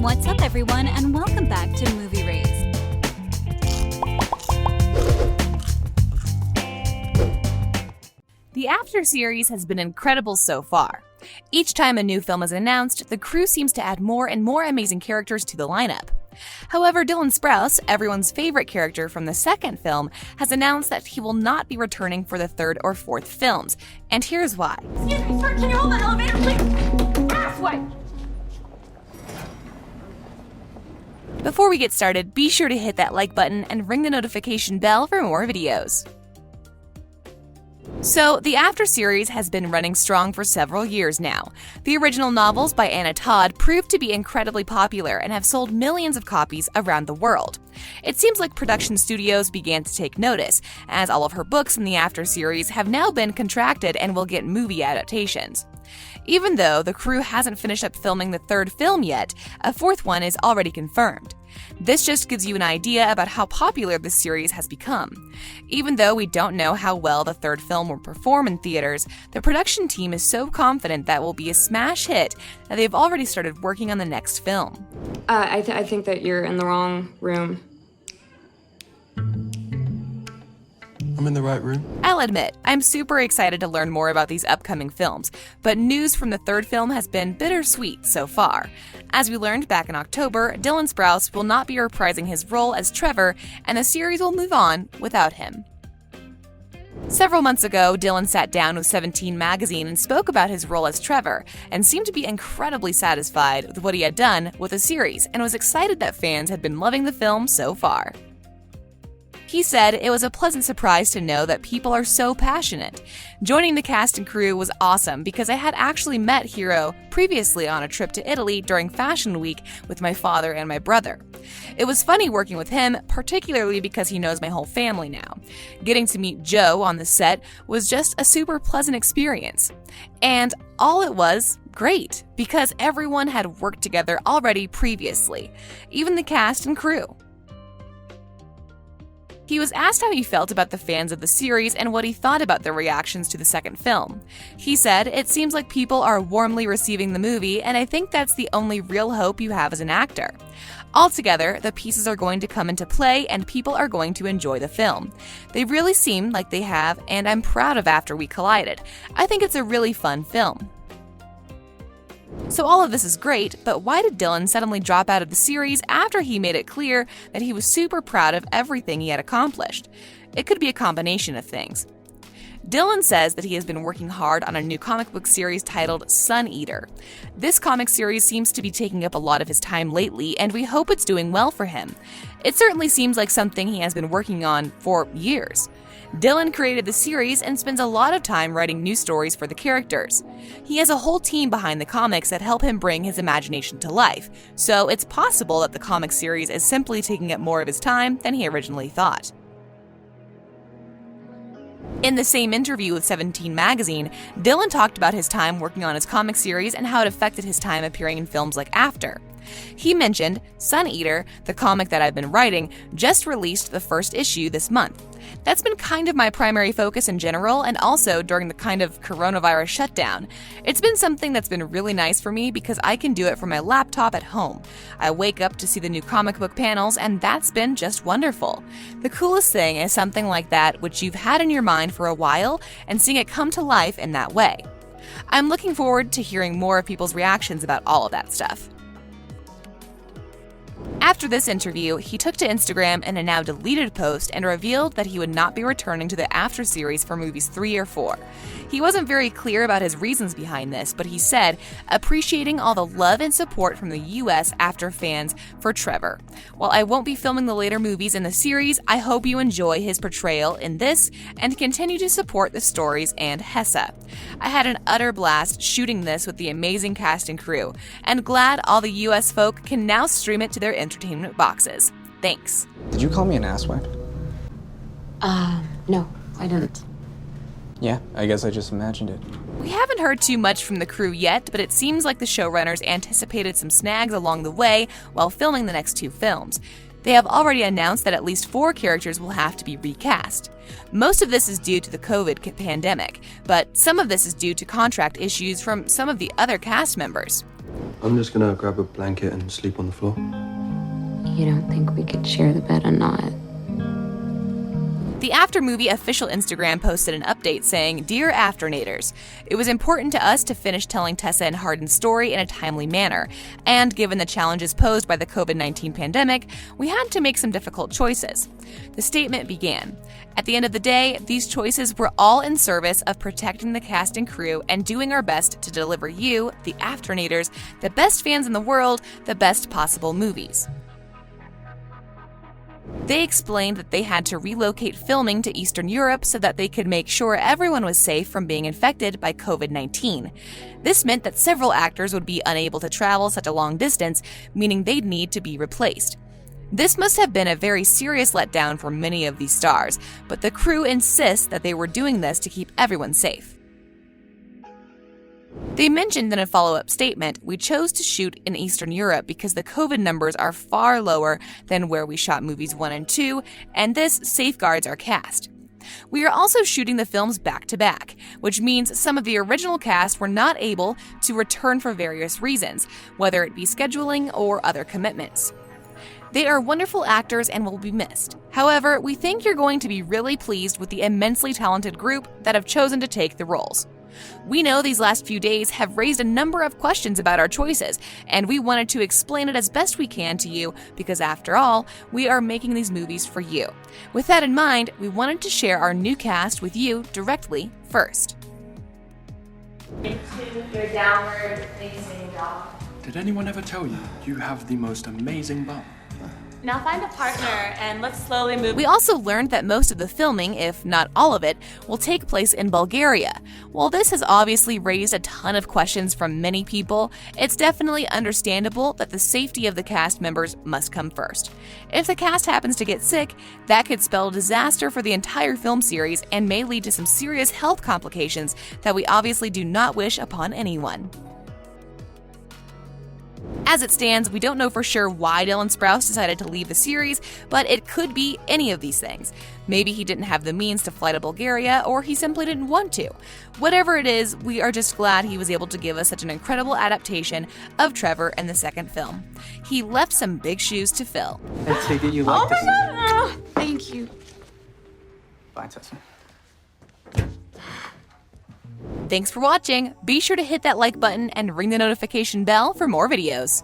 What's up, everyone, and welcome back to Movie Raised. The After series has been incredible so far. Each time a new film is announced, the crew seems to add more and more amazing characters to the lineup. However, Dylan Sprouse, everyone's favorite character from the second film, has announced that he will not be returning for the third or fourth films, and here's why. Excuse me, sir, can you hold the elevator, please? Asswipe! Before we get started, be sure to hit that like button and ring the notification bell for more videos. So, the After series has been running strong for several years now. The original novels by Anna Todd proved to be incredibly popular and have sold millions of copies around the world. It seems like production studios began to take notice, as all of her books in the After series have now been contracted and will get movie adaptations. Even though the crew hasn't finished up filming the third film yet, a fourth one is already confirmed. This just gives you an idea about how popular this series has become. Even though we don't know how well the third film will perform in theaters, the production team is so confident that it will be a smash hit that they've already started working on the next film. I think that you're in the wrong room. I'm in the right room. I'll admit, I'm super excited to learn more about these upcoming films, but news from the third film has been bittersweet so far. As we learned back in October, Dylan Sprouse will not be reprising his role as Trevor, and the series will move on without him. Several months ago, Dylan sat down with 17 magazine and spoke about his role as Trevor, and seemed to be incredibly satisfied with what he had done with the series, and was excited that fans had been loving the film so far. He said it was a pleasant surprise to know that people are so passionate. Joining the cast and crew was awesome because I had actually met Hiro previously on a trip to Italy during Fashion Week with my father and my brother. It was funny working with him, particularly because he knows my whole family now. Getting to meet Joe on the set was just a super pleasant experience. And all it was, great, because everyone had worked together already previously, even the cast and crew. He was asked how he felt about the fans of the series and what he thought about their reactions to the second film. He said, "It seems like people are warmly receiving the movie, and I think that's the only real hope you have as an actor. Altogether, the pieces are going to come into play and people are going to enjoy the film. They really seem like they have, and I'm proud of After We Collided. I think it's a really fun film." So all of this is great, but why did Dylan suddenly drop out of the series after he made it clear that he was super proud of everything he had accomplished? It could be a combination of things. Dylan says that he has been working hard on a new comic book series titled Sun Eater. This comic series seems to be taking up a lot of his time lately, and we hope it's doing well for him. It certainly seems like something he has been working on for years. Dylan created the series and spends a lot of time writing new stories for the characters. He has a whole team behind the comics that help him bring his imagination to life, so it's possible that the comic series is simply taking up more of his time than he originally thought. In the same interview with 17 magazine, Dylan talked about his time working on his comic series and how it affected his time appearing in films like After. He mentioned Sun Eater, the comic that I've been writing, just released the first issue this month. That's been kind of my primary focus in general, and also during the kind of coronavirus shutdown. It's been something that's been really nice for me because I can do it from my laptop at home. I wake up to see the new comic book panels, and that's been just wonderful. The coolest thing is something like that which you've had in your mind for a while, and seeing it come to life in that way. I'm looking forward to hearing more of people's reactions about all of that stuff. After this interview, he took to Instagram in a now deleted post and revealed that he would not be returning to the After series for movies 3 or 4. He wasn't very clear about his reasons behind this, but he said, appreciating all the love and support from the US After fans for Trevor. While I won't be filming the later movies in the series, I hope you enjoy his portrayal in this and continue to support the stories and Hessa. I had an utter blast shooting this with the amazing cast and crew, and glad all the US folk can now stream it to their entertainment boxes. Thanks. Did you call me an asswipe? No, I didn't. Yeah, I guess I just imagined it. We haven't heard too much from the crew yet, but it seems like the showrunners anticipated some snags along the way while filming the next 2 films. They have already announced that at least 4 characters will have to be recast. Most of this is due to the COVID pandemic, but some of this is due to contract issues from some of the other cast members. I'm just gonna grab a blanket and sleep on the floor. You don't think we could share the bed and not? The After Movie official Instagram posted an update saying, "Dear Afternators, it was important to us to finish telling Tessa and Hardin's story in a timely manner, and given the challenges posed by the COVID-19 pandemic, we had to make some difficult choices." The statement began, "At the end of the day, these choices were all in service of protecting the cast and crew and doing our best to deliver you, the Afternators, the best fans in the world, the best possible movies." They explained that they had to relocate filming to Eastern Europe so that they could make sure everyone was safe from being infected by COVID-19. This meant that several actors would be unable to travel such a long distance, meaning they'd need to be replaced. This must have been a very serious letdown for many of these stars, but the crew insists that they were doing this to keep everyone safe. They mentioned in a follow-up statement, "We chose to shoot in Eastern Europe because the COVID numbers are far lower than where we shot movies 1 and 2, and this safeguards our cast. We are also shooting the films back-to-back, which means some of the original cast were not able to return for various reasons, whether it be scheduling or other commitments. They are wonderful actors and will be missed. However, we think you're going to be really pleased with the immensely talented group that have chosen to take the roles. We know these last few days have raised a number of questions about our choices, and we wanted to explain it as best we can to you because, after all, we are making these movies for you. With that in mind, we wanted to share our new cast with you directly first." Into your downward facing dog. Did anyone ever tell you you have the most amazing bum? Now find a partner and let's slowly move. We also learned that most of the filming, if not all of it, will take place in Bulgaria. While this has obviously raised a ton of questions from many people, it's definitely understandable that the safety of the cast members must come first. If the cast happens to get sick, that could spell disaster for the entire film series and may lead to some serious health complications that we obviously do not wish upon anyone. As it stands, we don't know for sure why Dylan Sprouse decided to leave the series, but it could be any of these things. Maybe he didn't have the means to fly to Bulgaria, or he simply didn't want to. Whatever it is, we are just glad he was able to give us such an incredible adaptation of Trevor in the second film. He left some big shoes to fill. I take it you like this. Oh, thank you. Bye, Tessa. Thanks for watching. Be sure to hit that like button and ring the notification bell for more videos.